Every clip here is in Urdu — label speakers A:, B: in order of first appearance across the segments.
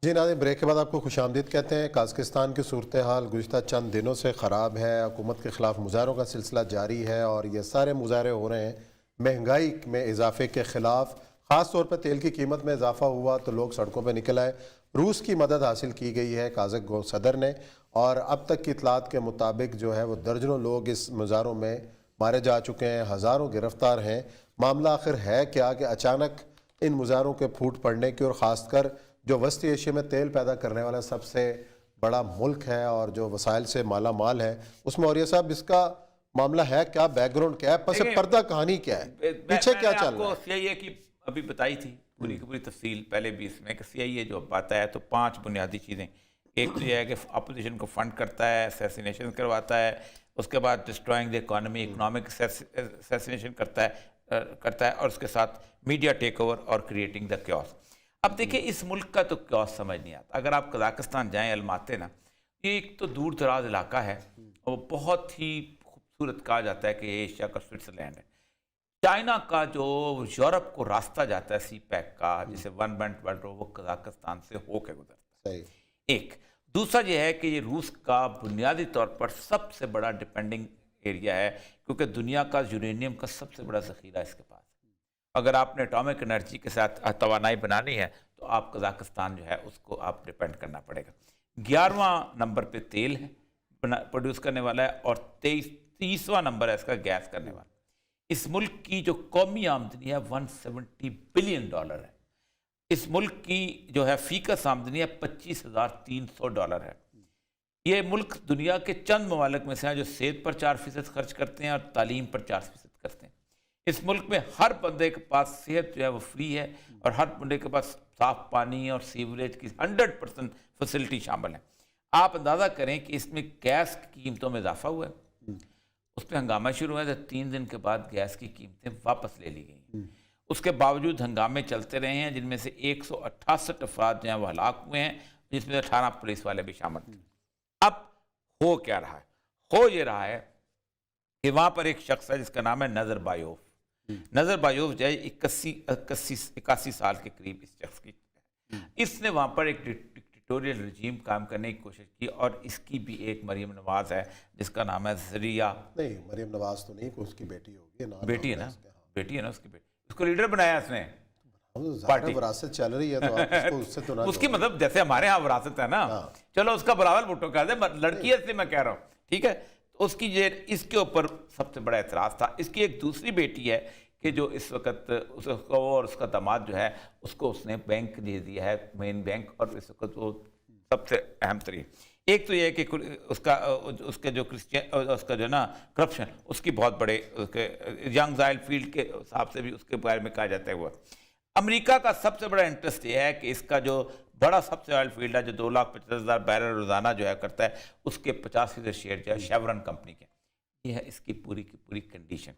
A: جی ناظرین، بریک کے بعد آپ کو خوش آمدید کہتے ہیں۔ قازقستان کی صورتحال گزشتہ چند دنوں سے خراب ہے۔ حکومت کے خلاف مظاہروں کا سلسلہ جاری ہے اور یہ سارے مظاہرے ہو رہے ہیں مہنگائی میں اضافے کے خلاف۔ خاص طور پر تیل کی قیمت میں اضافہ ہوا تو لوگ سڑکوں پہ نکل آئے۔ روس کی مدد حاصل کی گئی ہے قازق صدر نے، اور اب تک کی اطلاعات کے مطابق جو ہے وہ درجنوں لوگ اس مظاہروں میں مارے جا چکے ہیں، ہزاروں گرفتار ہیں۔ معاملہ آخر ہے کیا کہ اچانک ان مظاہروں کے پھوٹ پڑنے کی، اور خاص کر جو وسطی ایشیا میں تیل پیدا کرنے والا سب سے بڑا ملک ہے اور جو وسائل سے مالا مال ہے، اس میں اوریہ صاحب اس کا معاملہ ہے کیا؟ بیک گراؤنڈ کیا ہے؟ پس پردہ کہانی کیا ہے؟ پیچھے کیا چل رہا ہے؟
B: سی آئی اے کی ابھی بتائی تھی پوری کی پوری تفصیل پہلے بھی اس میں، کہ سی آئی اے جو آتا ہے تو 5 بنیادی چیزیں، ایک تو یہ ہے کہ اپوزیشن کو فنڈ کرتا ہے، اسیسینیشن کرواتا ہے، اس کے بعد destroying the economy, economic assassination کرتا ہے، اور اس کے ساتھ میڈیا ٹیک اوور اور کریٹنگ دا کیوس۔ اب دیکھیں اس ملک کا تو کیوس سمجھ نہیں آتا۔ اگر آپ قازقستان جائیں، الماتے نا، یہ ایک تو دور دراز علاقہ ہے، اور بہت ہی خوبصورت کہا جاتا ہے کہ یہ ایشیا کا سوئٹزرلینڈ ہے۔ چائنا کا جو یورپ کو راستہ جاتا ہے سی پیک کا، جسے ون بینڈ ورلڈ روڈ، وہ قازقستان سے ہو کے گزرتا ہے۔ ایک دوسرا یہ ہے کہ یہ روس کا بنیادی طور پر سب سے بڑا ڈیپینڈنگ ایریا ہے، کیونکہ دنیا کا یورینیم کا سب سے بڑا ذخیرہ اس کے پاس ہے۔ اگر آپ نے اٹامک انرجی کے ساتھ توانائی بنانی ہے تو آپ قازقستان جو ہے اس کو آپ ڈیپینڈ کرنا پڑے گا۔ 11واں نمبر پہ تیل ہے پروڈیوس کرنے والا ہے، اور 30واں نمبر ہے اس کا گیس کرنے والا۔ اس ملک کی جو قومی آمدنی ہے $170 بلین ہے۔ اس ملک کی جو ہے فی کس آمدنی ہے $25,300 ہے۔ یہ ملک دنیا کے چند ممالک میں سے ہیں جو صحت پر 4% خرچ کرتے ہیں اور تعلیم پر 4% کرتے ہیں۔ اس ملک میں ہر بندے کے پاس صحت جو ہے وہ فری ہے، اور ہر بندے کے پاس صاف پانی اور سیوریج کی 100% فیسلٹی شامل ہے۔ آپ اندازہ کریں کہ اس میں گیس کی قیمتوں میں اضافہ ہوا ہے، اس پہ ہنگامہ شروع ہوا ہے تو 3 دن کے بعد گیس کی قیمتیں واپس لے لی گئی ہیں۔ اس کے باوجود ہنگامے چلتے رہے ہیں، جن میں سے 168 افراد جو ہیں وہ ہلاک ہوئے ہیں، جس میں 18 پولیس والے بھی شامل تھے۔ اب ہو کیا رہا ہے؟ ہو یہ رہا ہے کہ وہاں پر ایک شخص ہے جس کا نام ہے نظر بایوف۔ نظر بایوف جو ہے 81 سال کے قریب اس شخص کی، اس نے وہاں پر ایک ڈکٹیٹوریل رجیم قائم کرنے کی کوشش کی، اور اس کی بھی ایک مریم نواز ہے جس کا نام ہے زریہ۔
A: نہیں، مریم نواز تو نہیں، اس کی بیٹی ہوگی۔
B: بیٹی ہے نا، بیٹی ہے نا اس کی بیٹی، اس کو لیڈر بنایا اس نے۔
A: پارٹی وراثت چل رہی ہے تو آپ اس کو اس سے تو نہ
B: اس کی مطلب جیسے ہمارے ہاں وراثت ہے نا، چلو اس کا براول بھٹو کہہ دیں، لڑکی ہے اس لیے میں کہہ رہا ہوں، ٹھیک ہے۔ اس کی یہ اس کے اوپر سب سے بڑا اعتراض تھا۔ اس کی ایک دوسری بیٹی ہے کہ جو اس وقت اس کو اور اس کا داماد جو ہے اس کو اس نے بینک دے دیا ہے، مین بینک، اور اس وقت وہ سب سے اہم ترین۔ ایک تو یہ ہے کہ اس کے جو کرسچین اس کا جو نا کرپشن، اس کی بہت بڑے ینگ زائل فیلڈ کے حساب سے بھی اس کے بارے میں کہا جاتا ہے۔ وہ امریکہ کا سب سے بڑا انٹرسٹ یہ ہے کہ اس کا جو بڑا سب سے آئل فیلڈ ہے جو 2,50,000 بیرل روزانہ جو ہے کرتا ہے، اس کے 50% شیئر جو ہے شیورن کمپنی کے۔ یہ ہے اس کی پوری کی پوری کنڈیشن۔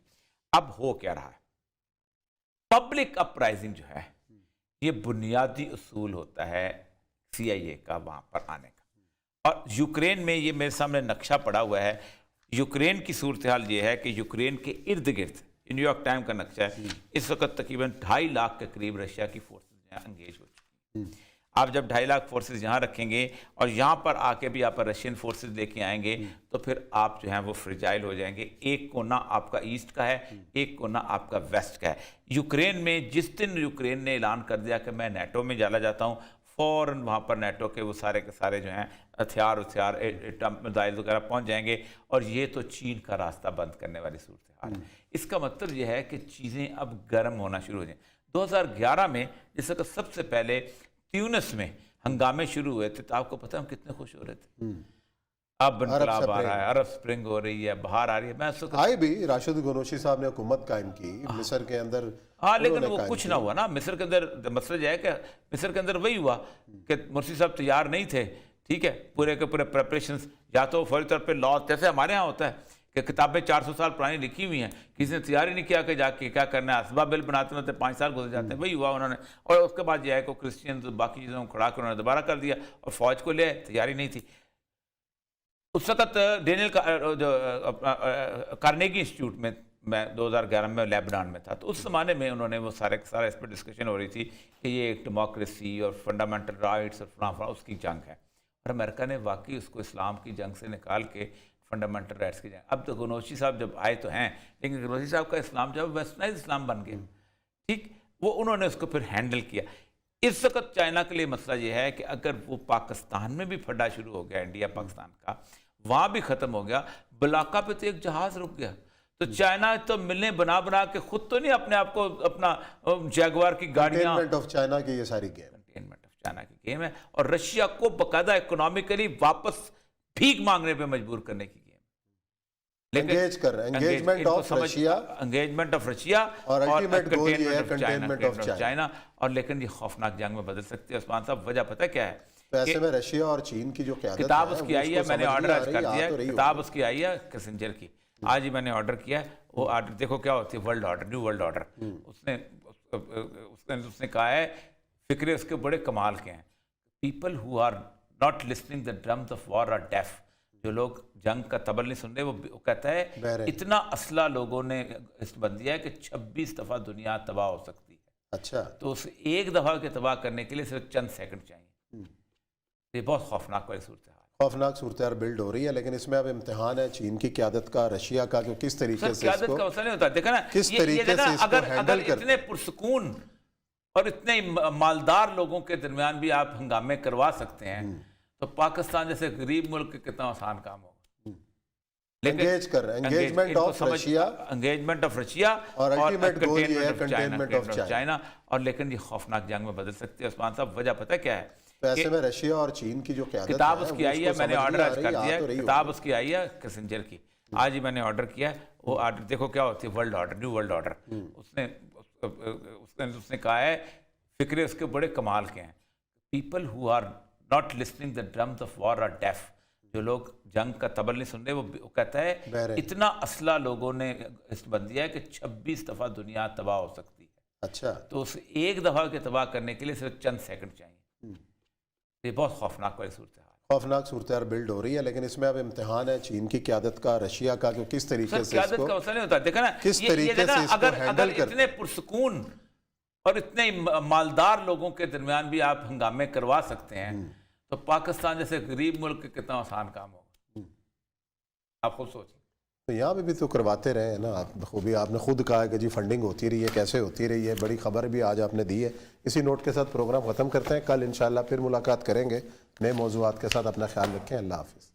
B: اب ہو کیا رہا ہے؟ پبلک اپرائزنگ جو ہے یہ بنیادی اصول ہوتا ہے سی آئی اے کا وہاں پر آنے کا۔ اور یوکرین میں یہ میرے سامنے نقشہ پڑا ہوا ہے۔ یوکرین کی صورتحال یہ ہے کہ یوکرین کے ارد گرد، نیو یارک ٹائم کا نقشہ ہے، اس وقت تقریباً 2.5 لاکھ کے قریب رشیا کی فورسز یہاں انگیج ہو چکی ہیں۔ آپ جب 2.5 لاکھ فورسز یہاں رکھیں گے اور یہاں پر آ کے بھی آپ رشین فورسز لے کے آئیں گے تو پھر آپ جو ہیں وہ فریجائل ہو جائیں گے۔ ایک کونا آپ کا ایسٹ کا ہے، ایک کونا آپ کا ویسٹ کا ہے۔ یوکرین میں جس دن یوکرین نے اعلان کر دیا کہ میں نیٹو میں چلا جاتا ہوں، فوراً وہاں پر نیٹو کے وہ سارے کے سارے جو ہیں ہتھیار میزائل وغیرہ پہنچ جائیں گے، اور یہ تو چین کا راستہ بند کرنے والی صورتحال ہے۔ اس کا مطلب یہ ہے کہ چیزیں اب گرم ہونا شروع ہو جائیں۔ 2011 میں جس وقت سب سے پہلے تیونس میں ہنگامے شروع ہوئے تھے تو آپ کو پتہ ہم کتنے خوش ہو رہے تھے، اب انقلاب آ رہا ہے، عرب سپرنگ ہو رہی ہے، بہار آ رہی ہے۔ میں اس وقت
A: آئی بھی راشد غنوشی صاحب نے حکومت قائم کی مصر کے اندر،
B: ہاں، لیکن وہ کچھ نہ ہوا نا مصر کے اندر۔ مسئلہ یہ ہے کہ مصر کے اندر وہی ہوا کہ مرسی صاحب تیار نہیں تھے، ٹھیک ہے، پورے کے پورے پریپریشنز، یا تو فوری طور پہ لا، جیسے ہمارے ہاں ہوتا ہے کہ کتابیں 400 سال پرانی لکھی ہوئی ہیں، کسی نے تیار ہی نہیں کیا کہ جا کے کیا کرنا ہے، اسباب بل بناتے ہوتے 5 سال گزر جاتے ہیں۔ وہی ہوا انہوں نے، اور اس کے بعد یہ ہے کہ کرسچین باقی چیزوں کو کھڑا کر انہوں نے دوبارہ کر دیا، اور فوج کو لے تیاری نہیں تھی۔ اس وقت ڈینیل جو کارنیگی انسٹیٹیوٹ میں میں 2011 میں لیبنان میں تھا، تو اس زمانے میں انہوں نے وہ سارے اس پہ ڈسکشن ہو رہی تھی کہ یہ ایک ڈیموکریسی اور فنڈامنٹل رائٹس اور فلاں اس کی جنگ ہے، اور امریکہ نے واقعی اس کو اسلام کی جنگ سے نکال کے فنڈامنٹل رائٹس کی جنگ. اب تو غنوشی صاحب جب آئے تو ہیں، لیکن غنوشی صاحب کا اسلام جب ویسٹرنائز اسلام بن گیا، ٹھیک، وہ انہوں نے اس کو پھر ہینڈل کیا. اس وقت چائنا کے لیے مسئلہ یہ ہے کہ اگر وہ پاکستان میں بھی پھڈا شروع ہو گیا، انڈیا پاکستان کا وہاں بھی ختم ہو گیا، بلاکا پہ تو ایک جہاز رک گیا، تو چائنا تو ملنے بنا کے خود تو نہیں اپنے آپ کو اپنا جیگوار کی گاڑیاں،
A: کنٹینمنٹ آف چائنا کی یہ ساری گیم،
B: کنٹینمنٹ آف چائنا کی گیم ہے، اور رشیا کو باقاعدہ اکنامیکلی واپس بھیک مانگنے پہ مجبور کرنے کی گیم.
A: انگیجمنٹ آف رشیا اور الٹیمیٹ گول یہ ہے کنٹینمنٹ آف چائنا.
B: اور لیکن یہ خوفناک جنگ میں بدل سکتی ہے. عثمان صاحب وجہ پتہ کیا ہے؟
A: ایسے میں رشیا اور چین کی جو قیادت
B: کتاب اس کی آئی ہے، میں نے آرڈر آج کر دیا ہے، کتاب اس کی آئی ہے کسنجر کی، آج ہی میں نے آرڈر کیا ہے. وہ آرڈر دیکھو کیا ہوتی ہے، world order, new world order. اس نے کہا ہے فکرے اس کے بڑے کمال کے ہیں. People who are not listening the drums of war are deaf. جو لوگ جنگ کا طبل نہیں سن رہے، وہ کہتا ہے اتنا اسلحہ لوگوں نے بن دیا ہے کہ 26 دفعہ دنیا تباہ ہو سکتی ہے.
A: اچھا،
B: تو اس ایک دفعہ کے تباہ کرنے کے لیے صرف چند سیکنڈ چاہیے. یہ بہت خوفناک والی صورتحال،
A: خوفناک صورتحال بلڈ ہو رہی ہے. لیکن اس میں اب امتحان ہے چین کی قیادت کا، رشیا کا، کہ کس طریقے سے
B: قیادت کا مسئلہ نہیں ہوتا. دیکھا نا
A: کس طریقے سے اس کو ہینڈل کرتے.
B: اتنے پرسکون اور اتنے مالدار لوگوں کے درمیان بھی آپ ہنگامے کروا سکتے ہیں، تو پاکستان جیسے غریب ملک کے کتنا آسان کام ہوگا.
A: انگیجمنٹ آف رشیا اور الٹیمیٹ گول یہ ہے کنٹینمنٹ آف چائنا.
B: اور لیکن یہ خوفناک جنگ میں بدل سکتی ہے. عثمان صاحب وجہ پتہ کیا ہے؟
A: ایسے میں رشیا اور چین کی جو قیادت
B: کتاب اس کی آئی ہے، میں نے آرڈر آج کر دیا ہے، کتاب اس کی آئی ہے کسنجر کی، آج ہی میں نے آرڈر کیا ہے. وہ آرڈر دیکھو کیا ہوتی ہے، world order, new world order. اس نے کہا ہے فکرے اس کے بڑے کمال کے ہیں. People who are not listening the drums of war are deaf. جو لوگ جنگ کا طبل نہیں سن رہے، وہ کہتا ہے اتنا اسلحہ لوگوں نے بن دیا ہے کہ 26 دفعہ دنیا تباہ ہو سکتی ہے.
A: اچھا،
B: تو اس ایک دفعہ کے تباہ کرنے کے لیے صرف چند سیکنڈ چاہیے. یہ بہت خوفناک والی صورتحال،
A: خوفناک صورتحال بلڈ ہو رہی ہے. لیکن اس میں اب امتحان ہے چین کی قیادت کا، رشیا کا، کہ کس طریقے سے
B: قیادت کا مسئلہ نہیں ہوتا. دیکھا نا
A: کس طریقے سے اس کو ہینڈل کرتے.
B: اتنے پرسکون اور اتنے مالدار لوگوں کے درمیان بھی آپ ہنگامے کروا سکتے ہیں، تو پاکستان جیسے غریب ملک کے کتنا آسان کام ہوگا. آپ خود سوچیں.
A: تو یہاں پہ بھی تو کرواتے رہے ہیں نا آپ خوبی. آپ نے خود کہا کہ جی فنڈنگ ہوتی رہی ہے، کیسے ہوتی رہی ہے، بڑی خبر بھی آج آپ نے دی ہے. اسی نوٹ کے ساتھ پروگرام ختم کرتے ہیں. کل انشاءاللہ پھر ملاقات کریں گے نئے موضوعات کے ساتھ. اپنا خیال رکھیں. اللہ حافظ.